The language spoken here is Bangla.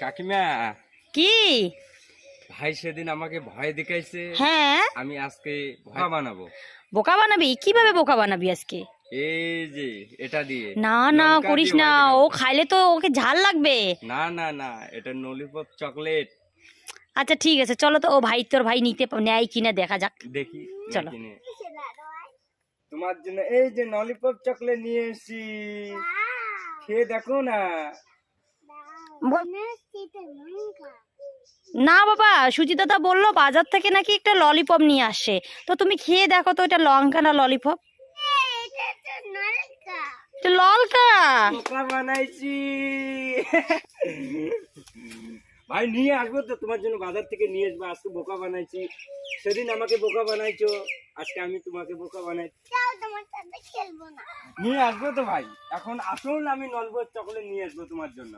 কাকিমা, কি? ভাই সেদিন আমাকে ভয় দেখাইছে। হ্যাঁ, আমি আজকে ভয় বানাবো। বোকা বানাবি? কিভাবে বোকা বানাবি আজকে? এই যে এটা দিয়ে, না না, লঙ্কা করিস দিয়ে না। ভয় ও দেখাবো। খাইলে তো ওকে ঝাল লাগবে। না না না, এটা ললিপপ চকলেট। আচ্ছা ঠিক আছে, চলো তো। ও ভাই, তোর ভাই নেয় কিনা দেখা যাক। দেখি চলো। নাকি নে। তোমার জন্য এই যে ললিপপ চকলেট নিয়ে এসেছি, খেয়ে দেখো না। না বাবা, সুজি দাদা বললো বাজার থেকে নাকি একটা ললিপপ নিয়ে আসে। তো তুমি খেয়ে দেখো তো, এটা লঙ্কা না ললিপপ? এটা ললকা। বোকা বানাইছি। ভাই নিয়ে আসবো তো তোমার জন্য, বাজার থেকে নিয়ে আসবো। আজকে বোকা বানাইছি, সেদিন আমাকে বোকা বানাইছো, আজকে আমি তোমাকে বোকা বানাই। নিয়ে আসবো তো ভাই, এখন আসুন, আমি ললিপপ চকলেট নিয়ে আসবো তোমার জন্য।